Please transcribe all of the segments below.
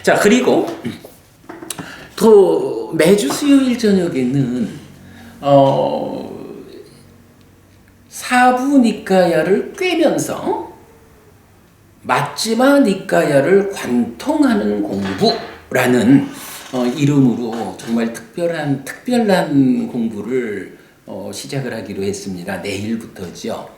자, 그리고 또 매주 수요일 저녁에는 사부 니까야를 꿰면서 ματ지마 니까야를 관통하는 공부라는 이름으로 정말 특별한 공부를 시작을 하기로 했습니다. 내일부터죠.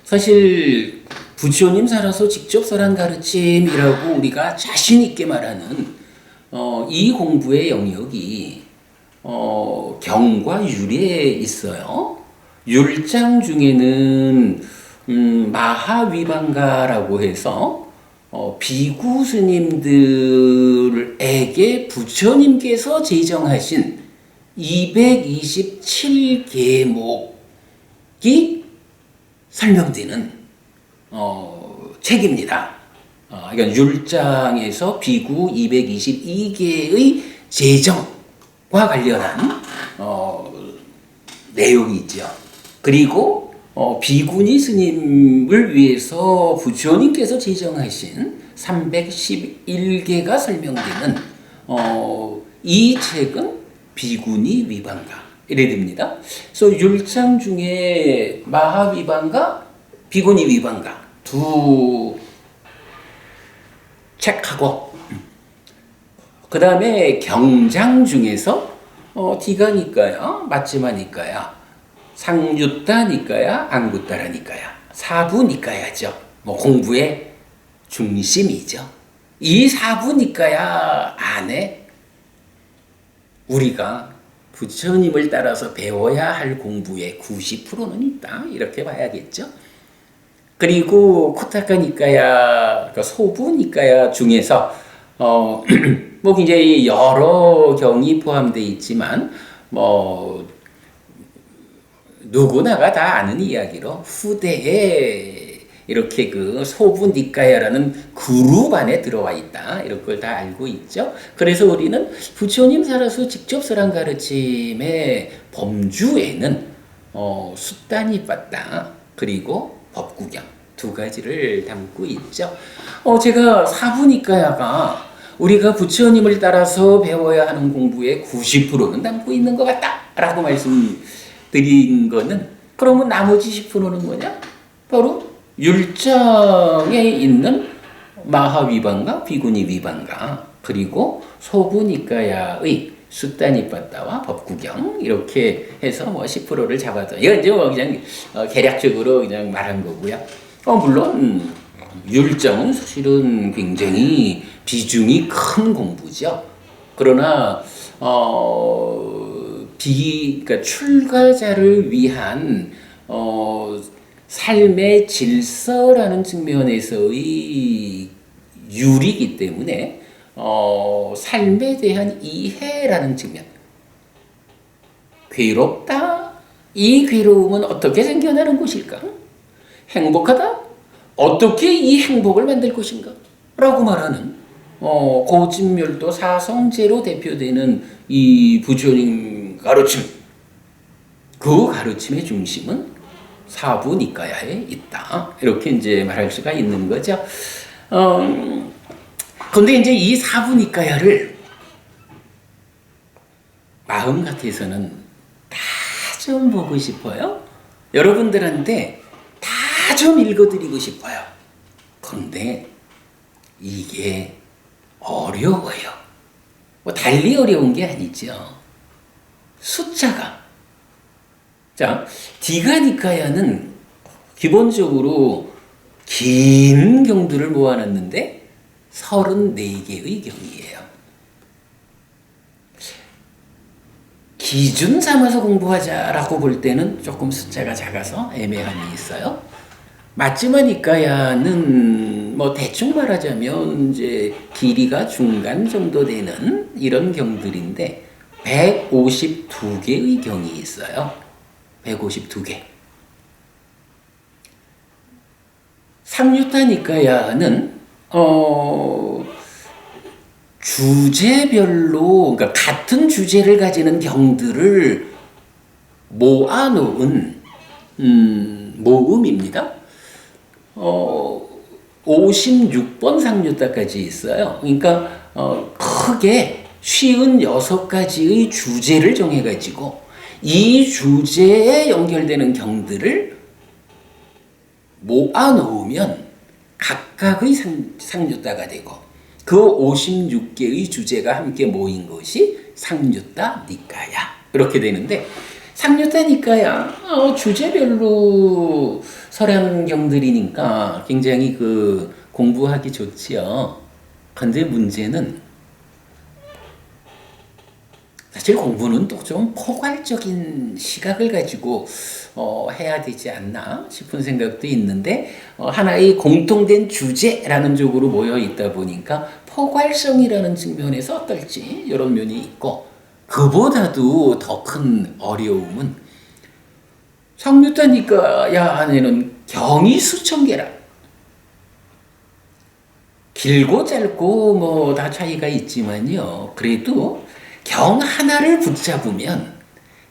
사실 부처님 살아서 직접 설한 가르침이라고 우리가 자신 있게 말하는 이 공부의 영역이 경과 율에 있어요. 율장 중에는 마하위반가라고 해서 비구 스님들에게 부처님께서 제정하신 227계목이 설명되는 책입니다. 그러니까 율장에서 비구 222개의 제정과 관련한 내용이 있죠. 그리고 비구니 스님을 위해서 부처님께서 제정하신 311개가 설명되는 이 책은 비구니 위반가 이래 됩니다. 그래서 율장 중에 마하위반가, 비구니 위반가 두 책하고 그 다음에 경장 중에서 디가니까야, ματ지마니까야, 상유타니까야, 앙구타라니까야, 사부니까야죠. 공부의 중심이죠. 이 사부니까야 안에 우리가 부처님을 따라서 배워야 할 공부의 90%는 있다. 이렇게 봐야겠죠. 그리고 쿠타카니까야, 소부니까야 중에서 굉장히 여러 경이 포함되어 있지만 누구나가 다 아는 이야기로 후대에 이렇게 그 소부니까야라는 그룹 안에 들어와 있다. 이런 걸 다 알고 있죠. 그래서 우리는 부처님 살아서 직접 설한 가르침의 범주에는 숫다니빠따 그리고 법구경 두 가지를 담고 있죠. 제가 사부니까야가 우리가 부처님을 따라서 배워야 하는 공부의 90%는 담고 있는 것 같다라고 말씀드린 거는 그러면 나머지 10%는 뭐냐? 바로 율장에 있는 마하위반가, 비구니 위반가 그리고 소부니까야의 숫다니빠따와 법구경 이렇게 해서 10%를 잡아도 이건 이제 그냥 개략적으로 그냥 말한 거고요. 물론 율정은 사실은 굉장히 비중이 큰 공부죠. 그러나 그러니까 출가자를 위한 삶의 질서라는 측면에서의 율이기 때문에 삶에 대한 이해라는 측면, 괴롭다. 이 괴로움은 어떻게 생겨나는 것일까? 행복하다. 어떻게 이 행복을 만들 것인가? 라고 말하는 고진멸도 사성제로 대표되는 이 부처님 가르침, 그 가르침의 중심은 사부니까야에 있다. 이렇게 이제 말할 수가 있는 거죠. 근데 이제 이 사부니까야를 마음 같아서는 다 좀 보고 싶어요. 여러분들한테 다 좀 읽어드리고 싶어요. 그런데 이게 어려워요. 달리 어려운 게 아니죠. 숫자가. 자, 디가니까야는 기본적으로 긴 경들을 모아놨는데 34개의 경이에요. 기준 삼아서 공부하자라고 볼 때는 조금 숫자가 작아서 애매함이 있어요. ματ지마니까야는 대충 말하자면 이제 길이가 중간 정도 되는 이런 경들인데 152개의 경이 있어요. 152개. 상유타니까야는 주제별로 그러니까 같은 주제를 가지는 경들을 모아놓은 모음입니다. 56번 상류따까지 있어요. 그러니까 크게 56가지의 주제를 정해가지고 이 주제에 연결되는 경들을 모아놓으면 각각의 상류따가 되고 그 56개의 주제가 함께 모인 것이 상류따 니까야 이렇게 되는데, 상류따 니까야 주제별로 설한 경들이니까 굉장히 공부하기 좋지요. 근데 문제는 사실 공부는 또 좀 포괄적인 시각을 가지고 해야 되지 않나 싶은 생각도 있는데, 하나의 공통된 주제라는 쪽으로 모여 있다 보니까 포괄성이라는 측면에서 어떨지 이런 면이 있고, 그보다도 더 큰 어려움은 상류따 니까야 안에는 경이 수천 개라. 길고 짧고 뭐 다 차이가 있지만요, 그래도 경 하나를 붙잡으면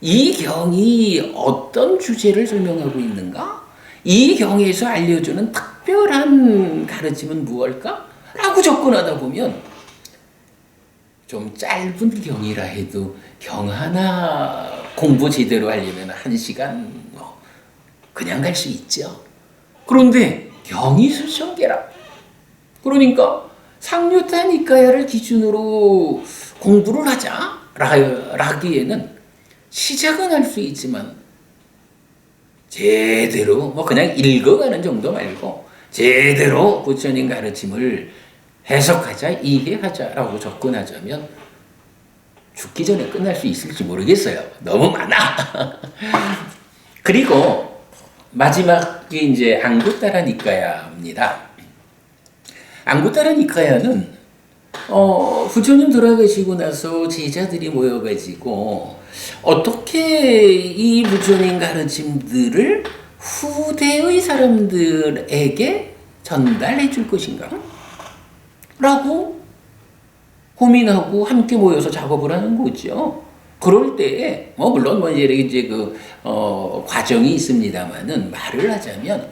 이 경이 어떤 주제를 설명하고 있는가? 이 경에서 알려주는 특별한 가르침은 무엇일까? 라고 접근하다 보면 좀 짧은 경이라 해도 경 하나 공부 제대로 하려면 1시간 그냥 갈 수 있죠. 그런데 경이 수천 개라. 그러니까 상류따 니까야를 기준으로 공부를 하기에는 시작은 할 수 있지만 제대로 그냥 읽어가는 정도 말고 제대로 부처님 가르침을 해석하자, 이해하자라고 접근하자면 죽기 전에 끝날 수 있을지 모르겠어요. 너무 많아. 그리고 마지막이 이제 앙구따라 니까야입니다. 앙구따라 니까야는 부처님 돌아가시고 나서 제자들이 모여가지고 어떻게 이 부처님 가르침들을 후대의 사람들에게 전달해 줄 것인가? 라고 고민하고 함께 모여서 작업을 하는 거죠. 그럴 때에, 물론 이제 과정이 있습니다만은, 말을 하자면,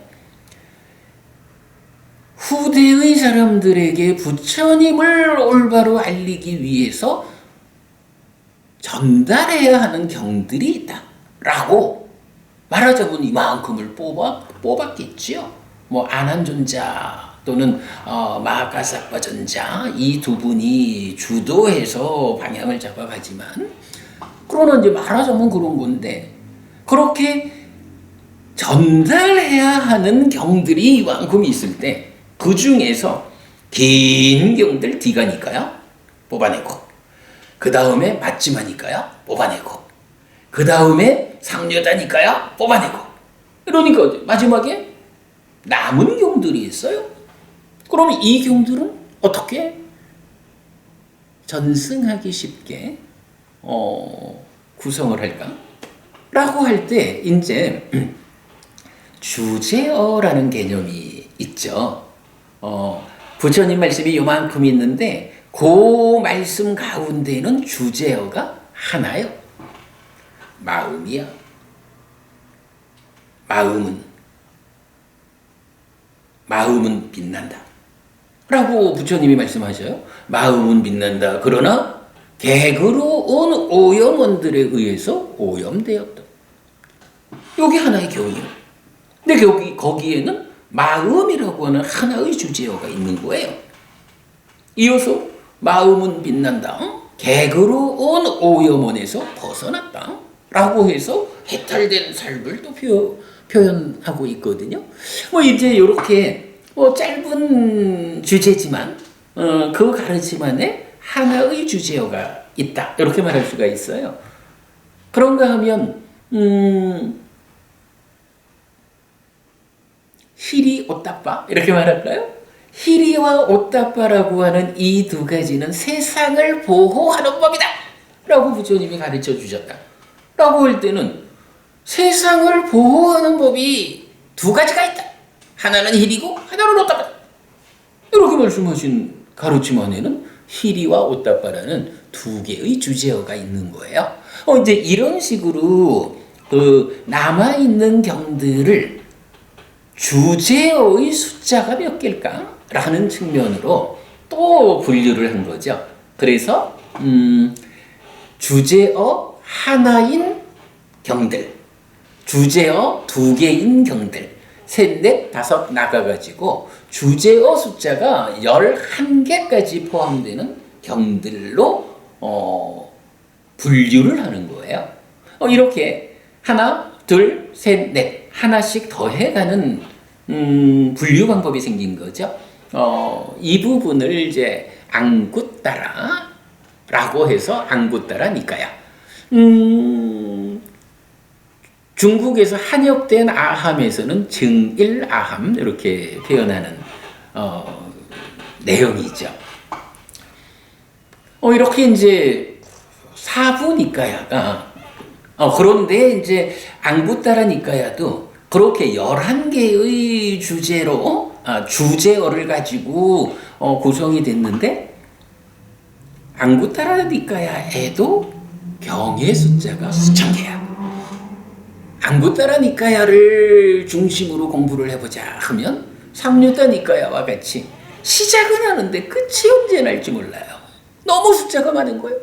후대의 사람들에게 부처님을 올바로 알리기 위해서 전달해야 하는 경들이 있다. 라고 말하자면 이만큼을 뽑았겠지요. 안한존자 또는 마하카사파 전자, 이 두 분이 주도해서 방향을 잡아가지만, 그러나 이제 말하자면 그런 건데, 그렇게 전달해야 하는 경들이 이만큼 있을 때, 그 중에서 긴 경들 뒤가니까요 뽑아내고, 그 다음에 맞지마니까요 뽑아내고, 그 다음에 상류따니까요 뽑아내고, 그러니까 마지막에 남은 경들이 있어요. 그러면 이 경들은 어떻게 전승하기 쉽게 구성을 할까? 라고 할 때 이제 주제어라는 개념이 있죠. 부처님 말씀이 요만큼 있는데 그 말씀 가운데는 주제어가 하나요. 마음이야. 마음은 빛난다. 라고 부처님이 말씀하셔요. 마음은 빛난다. 그러나 객으로 온 오염원들에 의해서 오염되었다. 여기 하나의 경이요. 근데 거기에는 마음이라고 하는 하나의 주제어가 있는 거예요. 이어서 마음은 빛난다. 객으로 온 오염원에서 벗어났다. 라고 해서 해탈된 삶을 또 표현하고 있거든요. 이제 이렇게 짧은 주제지만 그 가르침 안에 하나의 주제어가 있다. 이렇게 말할 수가 있어요. 그런가 하면 히리 오따빠 이렇게 말할까요? 히리와 오따빠라고 하는 이 두 가지는 세상을 보호하는 법이다 라고 부처님이 가르쳐 주셨다 라고 할 때는 세상을 보호하는 법이 두 가지가 있다. 하나는 히리고 하나는 오따빠다. 이렇게 말씀하신 가르침 안에는 히리와 오따빠라는 두 개의 주제어가 있는 거예요. 이제 이런 식으로 남아있는 경들을 주제어의 숫자가 몇 개일까? 라는 측면으로 또 분류를 한 거죠. 그래서 주제어 하나인 경들, 주제어 두 개인 경들, 셋, 넷, 다섯 나가가지고 주제어 숫자가 11개까지 포함되는 경들로 분류를 하는 거예요. 이렇게 하나, 둘, 셋, 넷 하나씩 더해가는 분류 방법이 생긴 거죠. 이 부분을 이제 앙굿따라라고 해서 앙굿따라니까요. 중국에서 한역된 아함에서는 증일아함 이렇게 표현하는 내용이죠. 이렇게 이제 사부니까야가 그런데 이제 앙굿따라니까야도 그렇게 11개의 주제어를 가지고 구성이 됐는데 앙굿따라니까야에도 경의 숫자가 수천 개야. 앙굿따라니까야를 중심으로 공부를 해보자 하면 삼류따니까야와 같이 시작은 하는데 끝이 언제 날지 몰라요. 너무 숫자가 많은 거예요.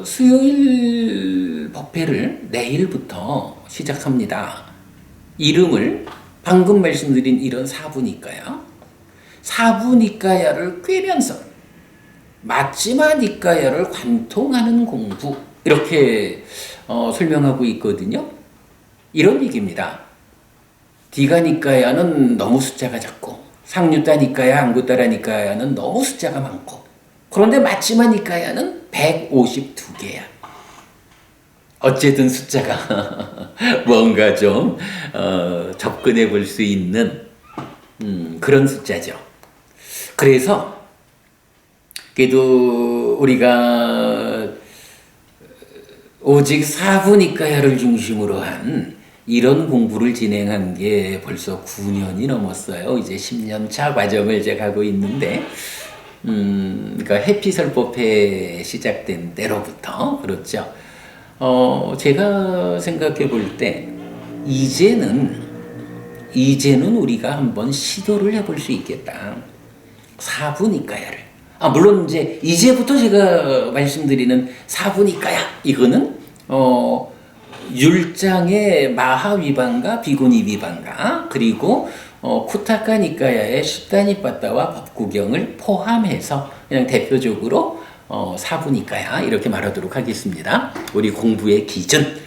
수요일 법회를 내일부터 시작합니다. 이름을 방금 말씀드린 이런 사부니까야를 꿰면서 마지막니까야를 관통하는 공부 이렇게 설명하고 있거든요. 이런 얘기입니다. 디가니까야는 너무 숫자가 작고 상류따니까야, 앙굿따라니까야는 너무 숫자가 많고 그런데 마지막니까야는 152개야. 어쨌든 숫자가 뭔가 좀 접근해 볼 수 있는 그런 숫자죠. 그래서 그래도 우리가 오직 사부니까야를 중심으로 한 이런 공부를 진행한 게 벌써 9년이 넘었어요. 이제 10년 차 과정을 이제 가고 있는데, 그러니까 해피설법회 시작된 때로부터 그렇죠. 제가 생각해 볼 때 이제는 우리가 한번 시도를 해볼 수 있겠다. 사부니까야를. 물론 이제부터 제가 말씀드리는 사부니까야 이거는 율장의 마하위반가 비구니위반가 그리고 쿠타카니까야의 슈타니빠따와 법구경을 포함해서 그냥 대표적으로 사부니까야 이렇게 말하도록 하겠습니다. 우리 공부의 기준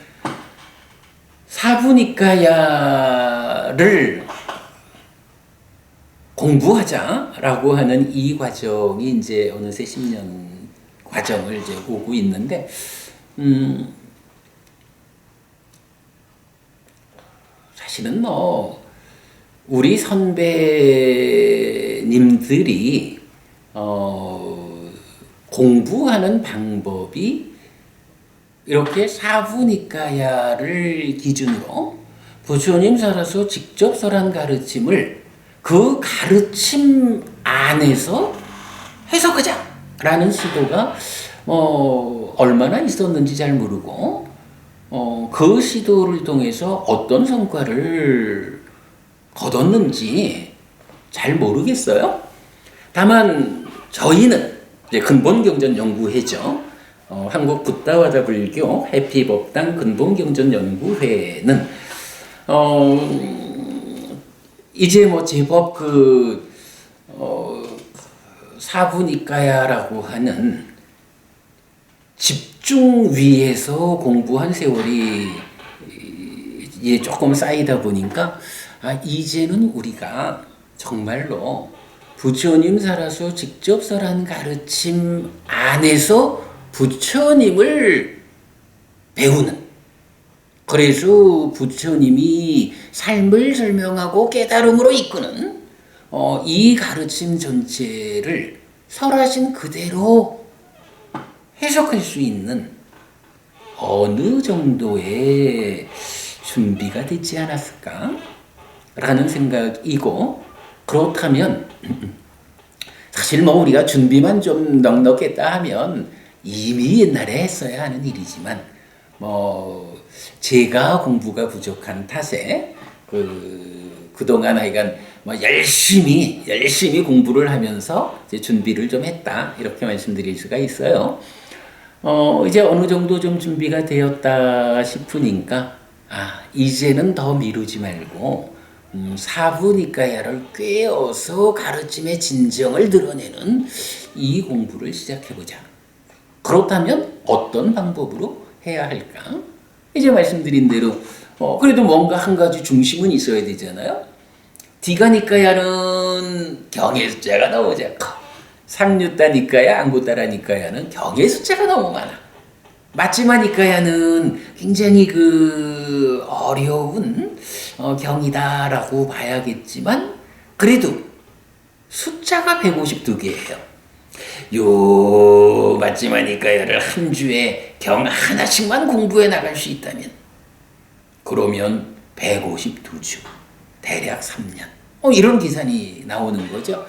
사부니까야를 공부하자라고 하는 이 과정이 이제 어느새 10년 과정을 이제 오고 있는데 사실은 우리 선배님들이 공부하는 방법이 이렇게 사부니까야를 기준으로 부처님 살아서 직접 설한 가르침을 그 가르침 안에서 해석하자라는 시도가 얼마나 있었는지 잘 모르고 그 시도를 통해서 어떤 성과를 거뒀는지 잘 모르겠어요. 다만 저희는 이제 근본경전연구회죠. 한국 붓다와다 불교 해피법당 근본경전연구회는 이제 제법 사부니까야라고 하는 집중 위에서 공부한 세월이 조금 쌓이다 보니까 이제는 우리가 정말로 부처님 살아서 직접 설한 가르침 안에서 부처님을 배우는, 그래서 부처님이 삶을 설명하고 깨달음으로 이끄는 이 가르침 전체를 설하신 그대로 해석할 수 있는 어느 정도의 준비가 되지 않았을까? 라는 생각이고, 그렇다면 사실 우리가 준비만 좀 넉넉했다 하면 이미 옛날에 했어야 하는 일이지만 제가 공부가 부족한 탓에 그동안 하여간 뭐 열심히 공부를 하면서 이제 준비를 좀 했다 이렇게 말씀드릴 수가 있어요. 이제 어느 정도 좀 준비가 되었다 싶으니까 이제는 더 미루지 말고 사부니까야를 꿰어서 가르침의 진정을 드러내는 이 공부를 시작해보자. 그렇다면 어떤 방법으로 해야 할까? 이제 말씀드린 대로 그래도 뭔가 한 가지 중심은 있어야 되잖아요. 디가니까야는 경의 숫자가 너무 작고 상류다니까야 앙고따라니까야는 경의 숫자가 너무 많아. 마지막니까야는 굉장히 어려운 경이다라고 봐야겠지만 그래도 숫자가 152개예요. 요 마지막니까야를 한 주에 경 하나씩만 공부해 나갈 수 있다면 그러면 152주 대략 3년 이런 계산이 나오는 거죠.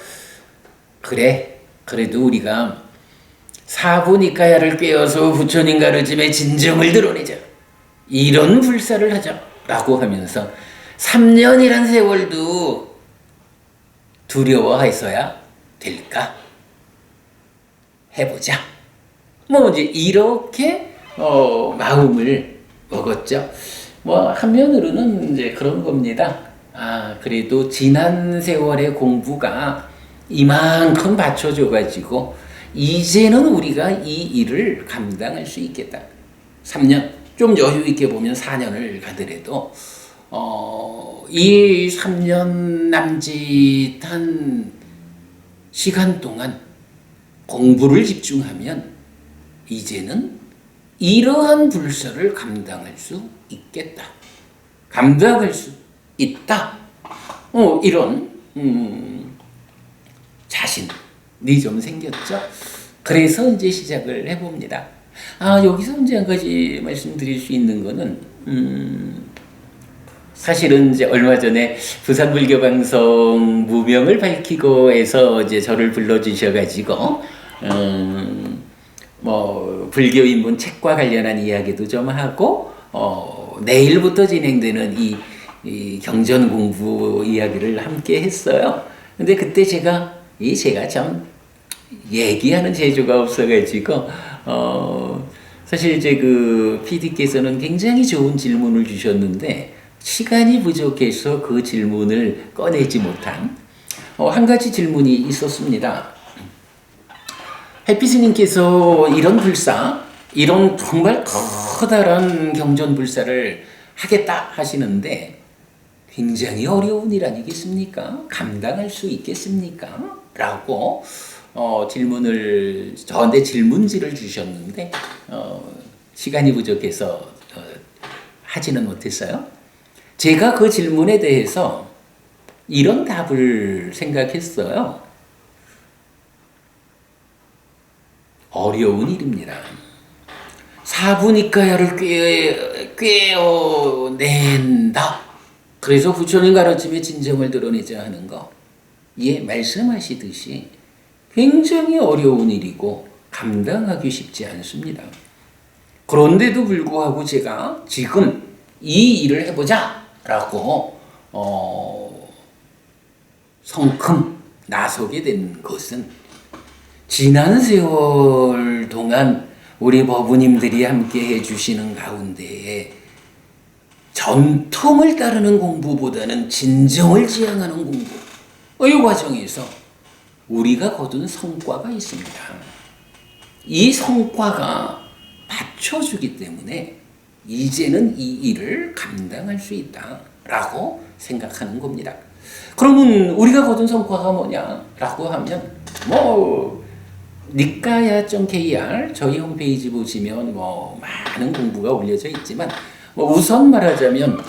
그래도 우리가 사부니까야를 꿰어서 부처님 가르침의 진정을 드러내자. 이런 불사를 하자라고 하면서 3년이란 세월도 두려워해서야 될까? 해보자. 이제 이렇게 마음을 먹었죠. 한면으로는 이제 그런 겁니다. 그래도 지난 세월의 공부가 이만큼 받쳐줘가지고 이제는 우리가 이 일을 감당할 수 있겠다. 3년, 좀 여유 있게 보면 4년을 가더라도 이 3년 남짓한 시간 동안 공부를 집중하면 이제는 이러한 불사를 감당할 수 있겠다. 감당할 수 있다. 이런 자신이 좀 생겼죠. 그래서 이제 시작을 해봅니다. 여기서 이제 한 가지 말씀드릴 수 있는 거는 사실은 이제 얼마 전에 부산불교방송 무명을 밝히고에서 이제 저를 불러주셔가지고 불교 입문 책과 관련한 이야기도 좀 하고 내일부터 진행되는 이 경전 공부 이야기를 함께 했어요. 근데 그때 제가 참 얘기하는 재주가 없어가지고 사실 이제 PD께서는 굉장히 좋은 질문을 주셨는데 시간이 부족해서 그 질문을 꺼내지 못한 한 가지 질문이 있었습니다. 해피스님께서 이런 불사, 이런 정말 커다란 경전불사를 하겠다 하시는데 굉장히 어려운 일 아니겠습니까? 감당할 수 있겠습니까? 라고 저한테 질문지를 주셨는데 시간이 부족해서 하지는 못했어요. 제가 그 질문에 대해서 이런 답을 생각했어요. 어려운 일입니다. 사부니까야를 꿰어낸다. 그래서 부처님 가르침의 진정을 드러내자 하는 거. 말씀하시듯이 굉장히 어려운 일이고 감당하기 쉽지 않습니다. 그런데도 불구하고 제가 지금 이 일을 해보자 라고 성큼 나서게 된 것은 지난 세월 동안 우리 법우님들이 함께 해주시는 가운데에 전통을 따르는 공부보다는 진정을 지향하는 공부, 이 과정에서 우리가 거둔 성과가 있습니다. 이 성과가 받쳐주기 때문에 이제는 이 일을 감당할 수 있다라고 생각하는 겁니다. 그러면 우리가 거둔 성과가 뭐냐라고 하면 니까야.kr 저희 홈페이지 보시면 많은 공부가 올려져 있지만 우선 말하자면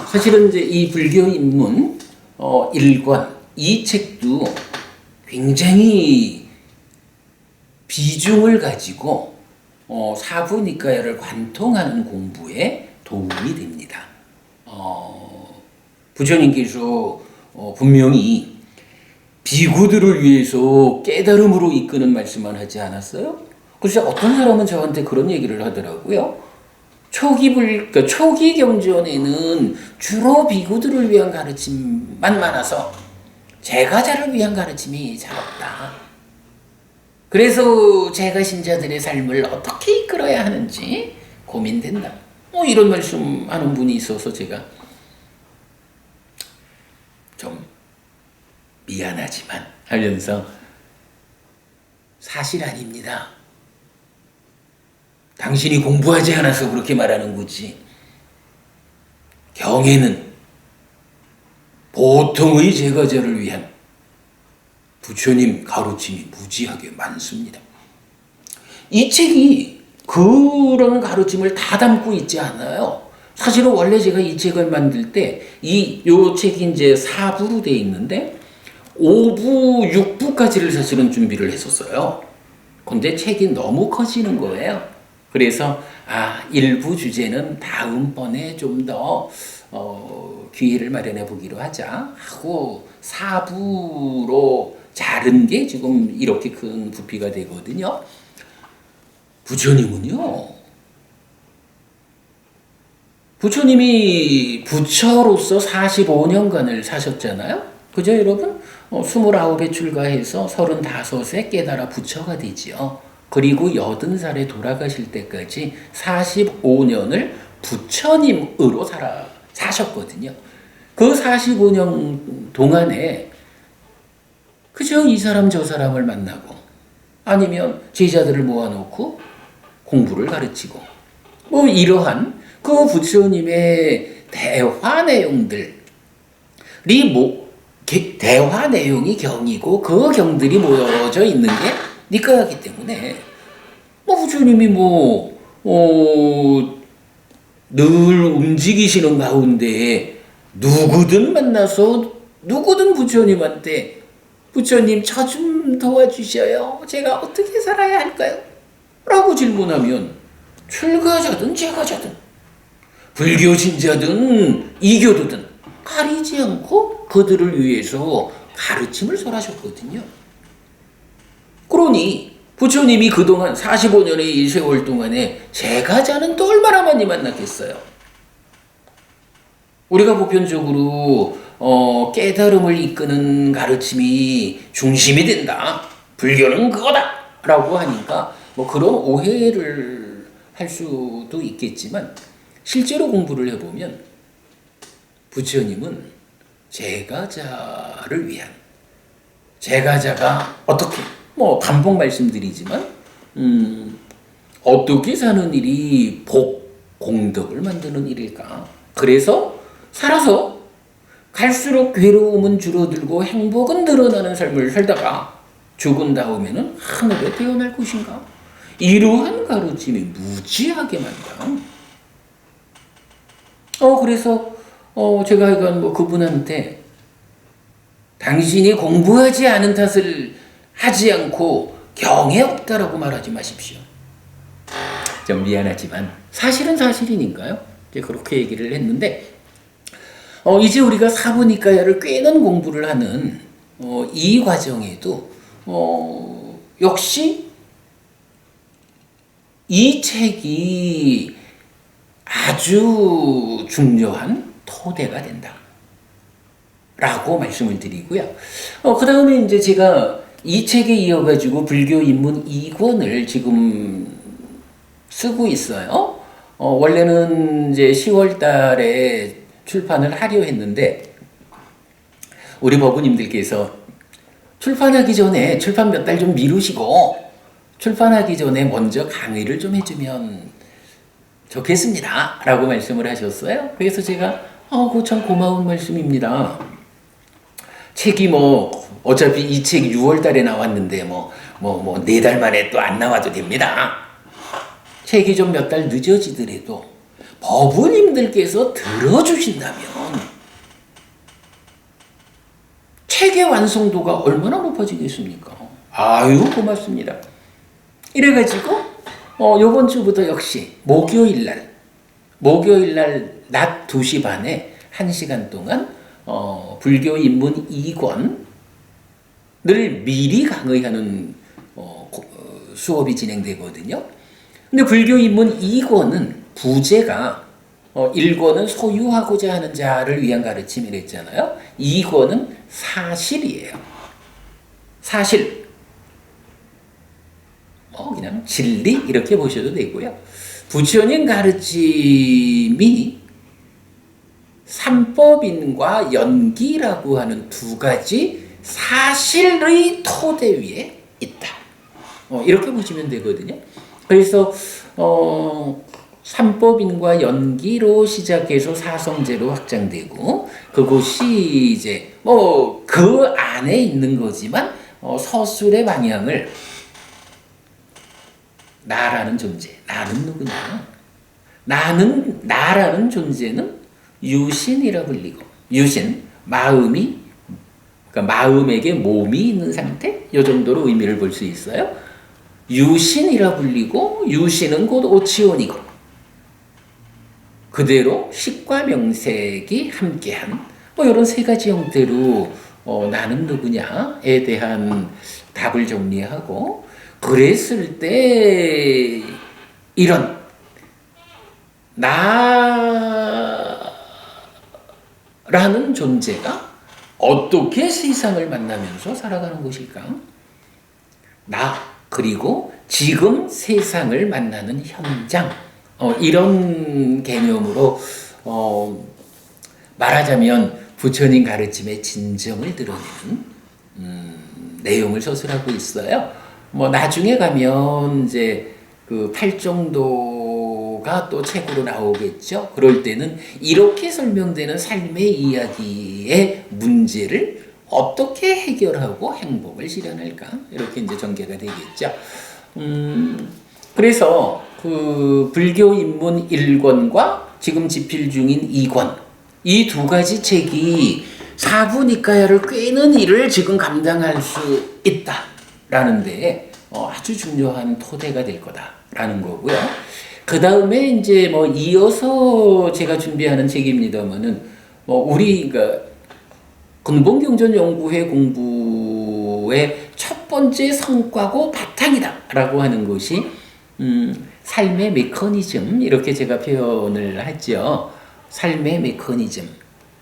사실은 이제 이 불교 입문 1권 이 책도 굉장히 비중을 가지고 사부니까야를 관통하는 공부에 도움이 됩니다. 부처님께서 분명히 비구들을 위해서 깨달음으로 이끄는 말씀만 하지 않았어요? 그래서 어떤 사람은 저한테 그런 얘기를 하더라고요. 초기 경전에는 주로 비구들을 위한 가르침만 많아서 제가자를 위한 가르침이 잘 없다. 그래서 제가 신자들의 삶을 어떻게 이끌어야 하는지 고민된다. 이런 말씀하는 분이 있어서 제가 좀 미안하지만 하면서 사실 아닙니다. 당신이 공부하지 않아서 그렇게 말하는 거지. 경에는 보통의 제가자를 위한 부처님 가르침이 무지하게 많습니다. 이 책이 그런 가르침을 다 담고 있지 않아요. 사실은 원래 제가 이 책을 만들 때 요 책이 이제 4부로 되어 있는데 5부, 6부까지를 사실은 준비를 했었어요. 근데 책이 너무 커지는 거예요. 그래서 1부 주제는 다음번에 좀 더 기회를 마련해 보기로 하자 하고 4부로 자른 게 지금 이렇게 큰 부피가 되거든요. 부처님이 부처로서 45년간을 사셨잖아요. 그죠, 여러분? 29에 출가해서 35에 깨달아 부처가 되지요. 그리고 80살에 돌아가실 때까지 45년을 부처님으로 사셨거든요. 그 45년 동안에 그저 이 사람 저 사람을 만나고 아니면 제자들을 모아놓고 공부를 가르치고 이러한 그 부처님의 대화 내용들이 대화 내용이 경이고 그 경들이 모여져 있는 게 니까야기 때문에 부처님이 늘 움직이시는 가운데 누구든 만나서 누구든 부처님한테 부처님 저 좀 도와주셔요. 제가 어떻게 살아야 할까요? 라고 질문하면 출가자든 제가자든 불교 신자든 이교도든 가리지 않고 그들을 위해서 가르침을 설하셨거든요. 그러니 부처님이 그동안 45년의 이 세월 동안에 제가자는 또 얼마나 많이 만났겠어요. 우리가 보편적으로 깨달음을 이끄는 가르침이 중심이 된다. 불교는 그거다. 라고 하니까 그런 오해를 할 수도 있겠지만 실제로 공부를 해보면 부처님은 제가자를 위한 제가자가 어떻게 반복 말씀드리지만 어떻게 사는 일이 공덕을 만드는 일일까? 그래서 살아서 갈수록 괴로움은 줄어들고 행복은 늘어나는 삶을 살다가 죽은 다음에는 하늘에 태어날 것인가? 이러한 가르침이 무지하게 많다. 그래서 제가 이건 그분한테 당신이 공부하지 않은 탓을 하지 않고 경에 없다라고 말하지 마십시오. 좀 미안하지만 사실은 사실이니까요. 이제 그렇게 얘기를 했는데 이제 우리가 사부니까야를 꽤는 공부를 하는 이 과정에도 역시 이 책이 아주 중요한 토대가 된다. 라고 말씀을 드리고요. 그 다음에 이제 제가 이 책에 이어가지고 불교 입문 2권을 지금 쓰고 있어요. 원래는 이제 10월 달에 출판을 하려 했는데, 우리 법우님들께서 출판하기 전에 출판 몇 달 좀 미루시고, 출판하기 전에 먼저 강의를 좀 해주면 좋겠습니다. 라고 말씀을 하셨어요. 그래서 제가, 그거 참 고마운 말씀입니다. 책이 어차피 이 책 6월 달에 나왔는데, 4달 만에 또 안 나와도 됩니다. 책이 좀 몇 달 늦어지더라도, 법우님들께서 들어주신다면, 책의 완성도가 얼마나 높아지겠습니까? 아유, 고맙습니다. 이래가지고, 요번 주부터 역시, 목요일 날 낮 2시 반에 1시간 동안, 불교 입문 2권을 미리 강의하는 수업이 진행되거든요. 근데 불교 입문 2권은 부제가 1권은 소유하고자 하는 자를 위한 가르침이랬잖아요. 2권은 사실이에요. 사실. 그냥 진리 이렇게 보셔도 되고요. 부처님 가르침이 삼법인과 연기라고 하는 두 가지 사실의 토대 위에 있다. 이렇게 보시면 되거든요. 그래서 삼법인과 연기로 시작해서 사성제로 확장되고 그것이 이제 그 안에 있는 거지만 서술의 방향을 나라는 존재, 나는 누구냐? 나라는 존재는 유신이라 불리고 유신, 마음이 그러니까 마음에게 몸이 있는 상태? 이 정도로 의미를 볼 수 있어요. 유신이라 불리고 유신은 곧 오치온이고 그대로 식과 명색이 함께한 이런 세 가지 형태로 나는 누구냐에 대한 답을 정리하고 그랬을 때 이런 나라는 존재가 어떻게 세상을 만나면서 살아가는 것일까? 나 그리고 지금 세상을 만나는 현장 이런 개념으로 말하자면 부처님 가르침의 진정을 드러내는 내용을 서술하고 있어요. 나중에 가면 이제 그 팔정도가 또 책으로 나오겠죠. 그럴 때는 이렇게 설명되는 삶의 이야기의 문제를 어떻게 해결하고 행복을 실현할까? 이렇게 이제 전개가 되겠죠. 그래서 그 불교 입문 1권과 지금 집필 중인 2권 이 두 가지 책이 사부니까야를 꿰는 일을 지금 감당할 수 있다라는 데에 아주 중요한 토대가 될 거다라는 거고요. 그 다음에 이제 이어서 제가 준비하는 책입니다만은 우리 근본경전연구회 공부의 첫 번째 성과고 바탕이다라고 하는 것이 삶의 메커니즘 이렇게 제가 표현을 하죠. 삶의 메커니즘.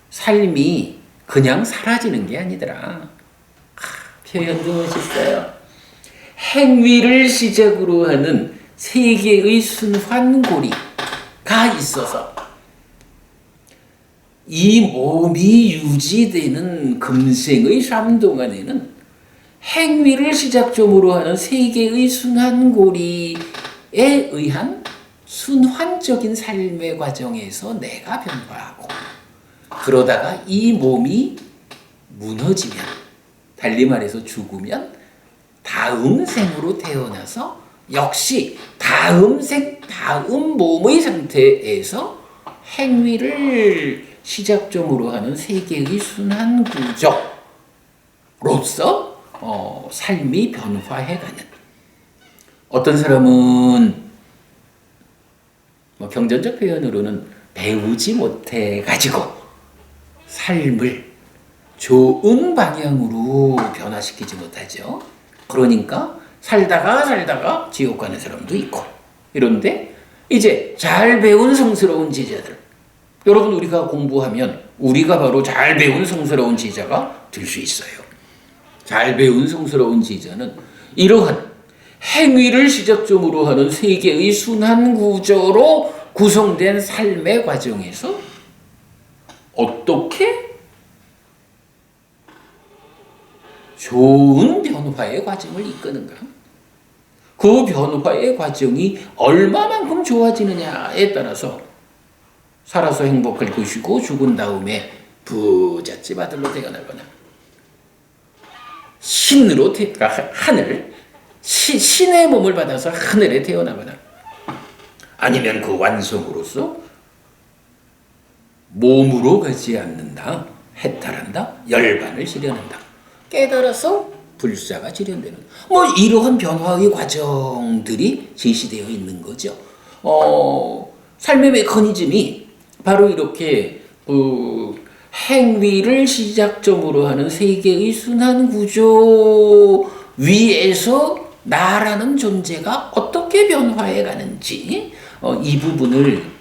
삶이 그냥 사라지는 게 아니더라. 표현도 멋있어요. 행위를 시작으로 하는 세계의 순환고리가 있어서 이 몸이 유지되는 금생의 삶 동안에는 행위를 시작점으로 하는 세계의 순환고리에 의한 순환적인 삶의 과정에서 내가 변화하고 그러다가 이 몸이 무너지면 달리 말해서 죽으면 다음 생으로 태어나서 역시 다음 생, 다음 몸의 상태에서 행위를 시작점으로 하는 세계의 순환 구조로서 삶이 변화해가는 어떤 사람은 경전적 표현으로는 배우지 못해 가지고 삶을 좋은 방향으로 변화시키지 못하죠. 그러니까 살다가 지옥 가는 사람도 있고 이런데 이제 잘 배운 성스러운 제자들 여러분 우리가 공부하면 우리가 바로 잘 배운 성스러운 제자가 될 수 있어요. 잘 배운 성스러운 제자는 이러한 행위를 시작점으로 하는 세계의 순환 구조로 구성된 삶의 과정에서 어떻게 좋은 변화의 과정을 이끄는가? 그 변화의 과정이 얼마만큼 좋아지느냐에 따라서 살아서 행복할 것이고 죽은 다음에 부잣집 아들로 태어나거나 신으로 하늘 신의 몸을 받아서 하늘에 태어나거나 아니면 그 완성으로서 몸으로 가지 않는다, 해탈한다, 열반을 실현한다. 깨달아서 불사가 실현되는 이러한 변화의 과정들이 제시되어 있는 거죠. 삶의 메커니즘이 바로 이렇게 행위를 시작점으로 하는 세계의 순환 구조 위에서 나라는 존재가 어떻게 변화해 가는지 이 부분을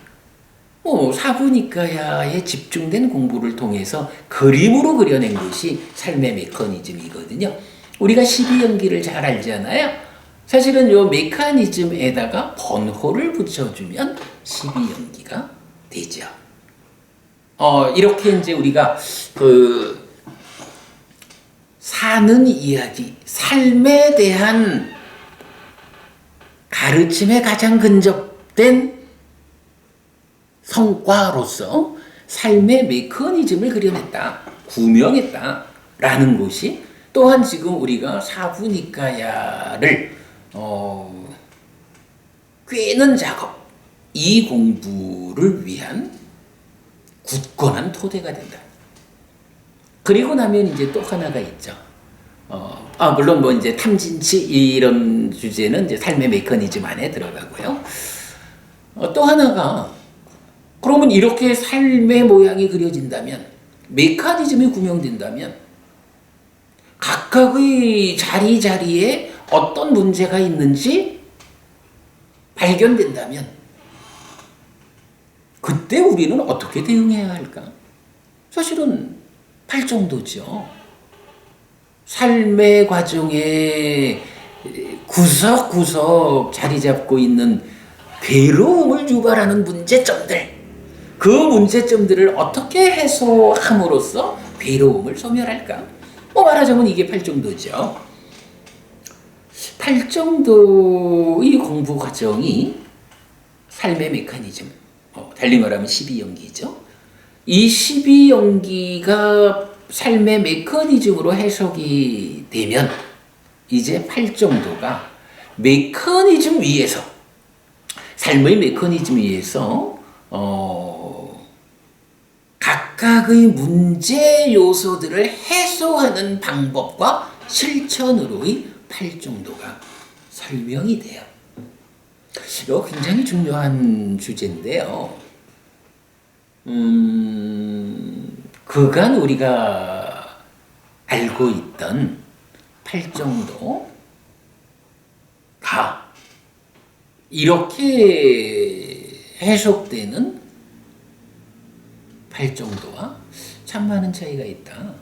사부니까야에 집중된 공부를 통해서 그림으로 그려낸 것이 삶의 메커니즘이거든요. 우리가 12연기를 잘 알잖아요. 사실은 이 메커니즘에다가 번호를 붙여주면 12연기가 되죠. 이렇게 이제 우리가 사는 이야기, 삶에 대한 가르침에 가장 근접된 성과로서 삶의 메커니즘을 그려냈다, 구명했다라는 것이 또한 지금 우리가 사부니까야를 꿰는 작업, 이 공부를 위한 굳건한 토대가 된다. 그리고 나면 이제 또 하나가 있죠. 물론 뭐 이제 탐진치 이런 주제는 이제 삶의 메커니즘 안에 들어가고요. 또 하나가 그러면 이렇게 삶의 모양이 그려진다면, 메커니즘이 구명된다면 각각의 자리자리에 어떤 문제가 있는지 발견된다면 그때 우리는 어떻게 대응해야 할까? 사실은 팔정도죠. 삶의 과정에 구석구석 자리 잡고 있는 괴로움을 유발하는 문제점들, 그 문제점들을 어떻게 해소함으로써 괴로움을 소멸할까? 말하자면 이게 팔정도죠. 팔정도의 공부 과정이 삶의 메커니즘, 달리 말하면 12연기죠. 이 12연기가 삶의 메커니즘으로 해석이 되면 이제 팔정도가 메커니즘 위에서, 삶의 메커니즘 위에서 각각의 문제 요소들을 해소하는 방법과 실천으로의 팔정도가 설명이 돼요. 이거 굉장히 중요한 주제인데요. 그간 우리가 알고 있던 팔정도가 이렇게 해석되는 팔정도와 참 많은 차이가 있다.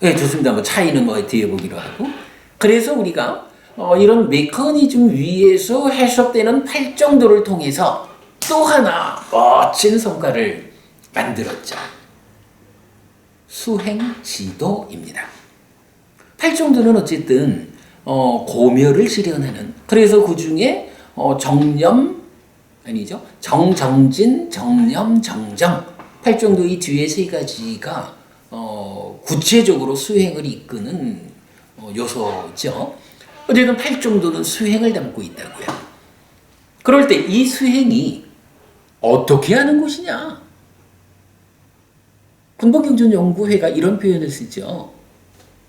네, 좋습니다. 뭐 차이는 뭐 뒤에 보기로 하고. 그래서 우리가 이런 메커니즘 위에서 해석되는 팔정도를 통해서 또 하나 멋진 성과를 만들었죠. 수행지도입니다. 팔정도는 어쨌든 고멸을 실현하는, 그래서 그 중에 정정진, 정념, 정정, 팔정도 이 뒤에 세 가지가 구체적으로 수행을 이끄는 요소죠. 어쨌든 팔정도는 수행을 담고 있다고요. 그럴 때 이 수행이 어떻게 하는 것이냐? 근본경전연구회가 이런 표현을 쓰죠.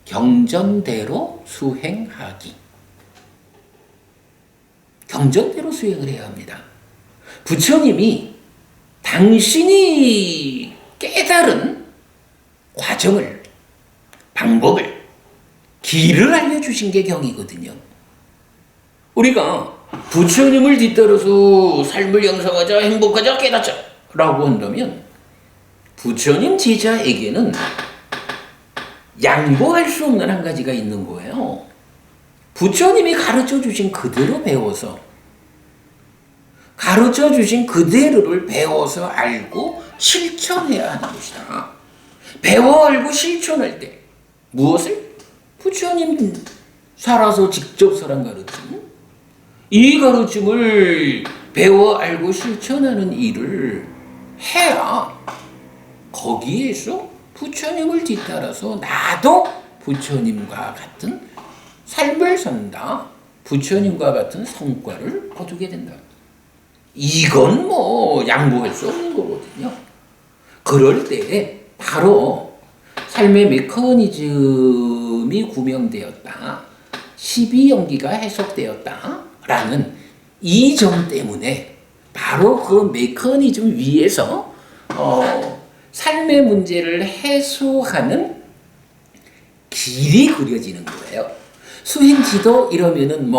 경전대로 수행하기. 경전대로 수행을 해야 합니다. 부처님이 당신이 깨달은 과정을, 방법을, 길을 알려주신 게 경이거든요. 우리가 부처님을 뒤따라서 삶을 양성하자, 행복하자, 깨닫자 라고 한다면 부처님 제자에게는 양보할 수 없는 한 가지가 있는 거예요. 부처님이 가르쳐 주신 그대로 배워서, 가르쳐 주신 그대로를 배워서 알고 실천해야 하는 것이다. 배워 알고 실천할 때 무엇을? 부처님 살아서 직접 설한 가르침, 이 가르침을 배워 알고 실천하는 일을 해야 거기에서 부처님을 뒤따라서 나도 부처님과 같은 삶을 산다, 부처님과 같은 성과를 거두게 된다. 이건 뭐 양보할 수 없는 거거든요. 그럴 때 바로 삶의 메커니즘이 구명되었다, 12연기가 해석되었다라는 이 점 때문에 바로 그 메커니즘 위에서 삶의 문제를 해소하는 길이 그려지는 거예요. 수행지도 이러면은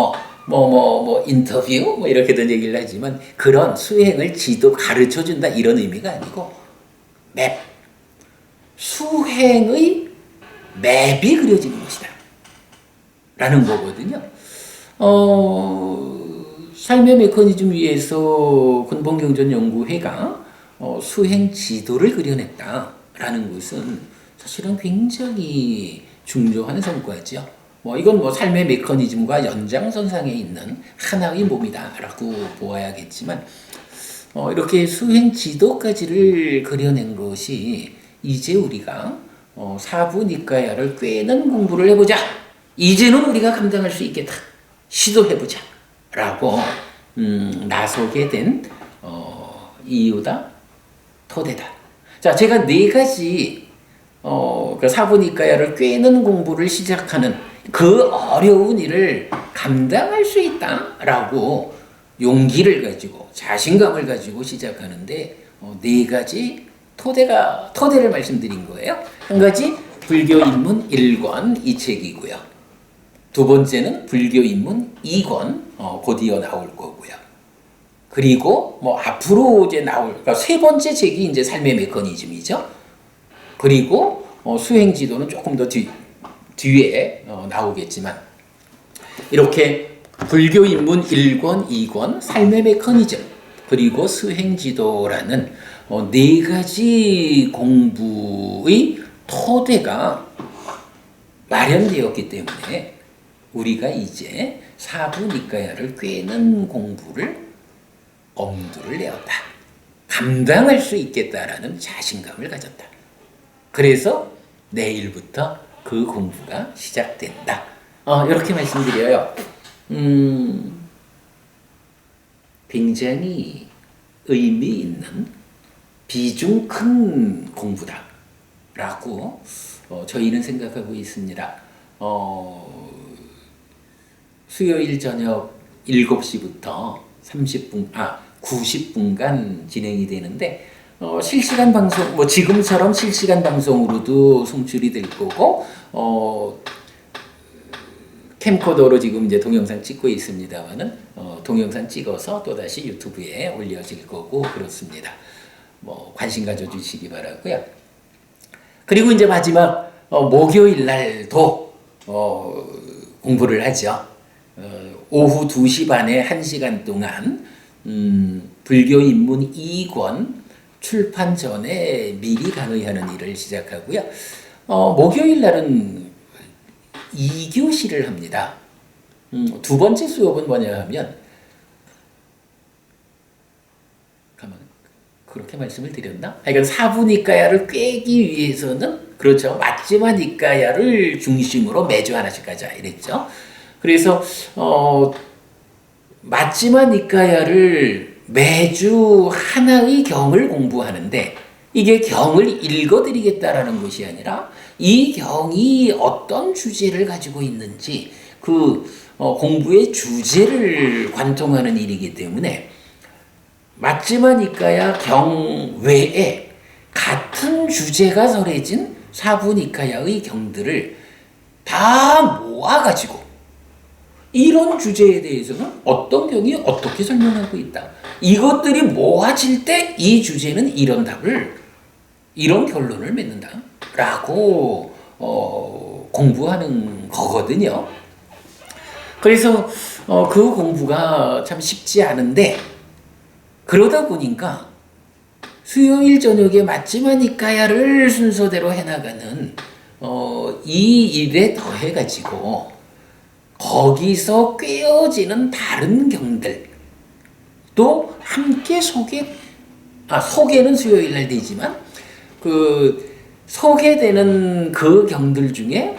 인터뷰 뭐 이렇게든 얘기를 하지만 그런 수행을 가르쳐 준다 이런 의미가 아니고 맵, 수행의 맵이 그려지는 것이다 라는 거거든요. 삶의 메커니즘 위에서 근본경전연구회가 수행 지도를 그려냈다라는 것은 사실은 굉장히 중요한 성과죠. 이건 삶의 메커니즘과 연장선상에 있는 하나의 몸이다라고 보아야겠지만, 이렇게 수행 지도까지를 그려낸 것이 이제 우리가 사부니까야를 꿰는 공부를 해보자. 이제는 우리가 감당할 수 있겠다. 시도해보자. 라고 나서게 된 이유다, 토대다. 자, 제가 네 가지 그 사부니까야를 꿰는 공부를 시작하는 그 어려운 일을 감당할 수 있다라고 용기를 가지고 자신감을 가지고 시작하는데 네 가지 토대를 말씀드린 거예요. 한 가지 불교 입문 1권 이 책이고요. 두 번째는 불교 입문 2권 곧 이어 나올 거고요. 그리고 앞으로 이제 그러니까 세 번째 책이 이제 삶의 메커니즘이죠. 그리고 수행 지도는 조금 더 뒤에 나오겠지만 이렇게 불교 입문 1권, 2권, 삶의 메커니즘 그리고 수행 지도라는 네 가지 공부의 토대가 마련되었기 때문에 우리가 이제 사부니까야를 꿰는 공부를 엄두를 내었다. 감당할 수 있겠다라는 자신감을 가졌다. 그래서 내일부터 그 공부가 시작된다. 이렇게 말씀드려요. 굉장히 의미 있는 비중 큰 공부다. 라고 저희는 생각하고 있습니다. 수요일 저녁 7시부터 90분간 진행이 되는데 실시간 방송, 지금처럼 실시간 방송으로도 송출이 될 거고, 캠코더로 지금 이제 동영상 찍고 있습니다만은, 동영상 찍어서 또다시 유튜브에 올려질 거고, 그렇습니다. 관심 가져주시기 바라고요. 그리고 이제 마지막, 목요일 날도, 공부를 하죠. 오후 2시 반에 1시간 동안, 불교 입문 2권, 출판 전에 미리 강의하는 일을 시작하고요. 목요일 날은 2교시를 합니다. 두 번째 수업은 뭐냐 하면, 그렇게 말씀을 드렸나? 하여간 사부니까야를 꿰기 위해서는, 그렇죠. 맞지마 니까야를 중심으로 매주 하나씩 가자. 이랬죠. 그래서, 맞지마 니까야를 매주 하나의 경을 공부하는데 이게 경을 읽어드리겠다라는 것이 아니라 이 경이 어떤 주제를 가지고 있는지 그 공부의 주제를 관통하는 일이기 때문에 맞지마 니까야 경 외에 같은 주제가 설해진 사부니까야의 경들을 다 모아가지고 이런 주제에 대해서는 어떤 경이 어떻게 설명하고 있다. 이것들이 모아질 때 이 주제는 이런 답을, 이런 결론을 맺는다. 라고 공부하는 거거든요. 그래서 그 공부가 참 쉽지 않은데 그러다 보니까 수요일 저녁에 맞지마 니까야를 순서대로 해나가는 이 일에 더해가지고 거기서 꿰어지는 다른 경들 또 함께 소개는 수요일 날 되지만 그 소개되는 그 경들 중에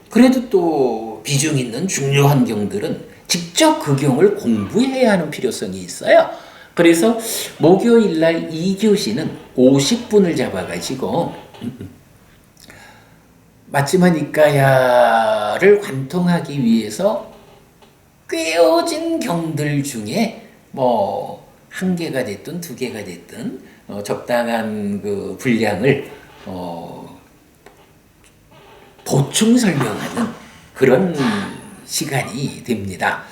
그래도 또 비중 있는 중요한 경들은 직접 그 경을 공부해야 하는 필요성이 있어요. 그래서 목요일 날 2교시는 50분을 잡아가지고 맞지마 니까야를 관통하기 위해서 꿰어진 경들 중에 한 개가 됐든 두 개가 됐든 적당한 그 분량을 보충 설명하는 그런 시간이 됩니다.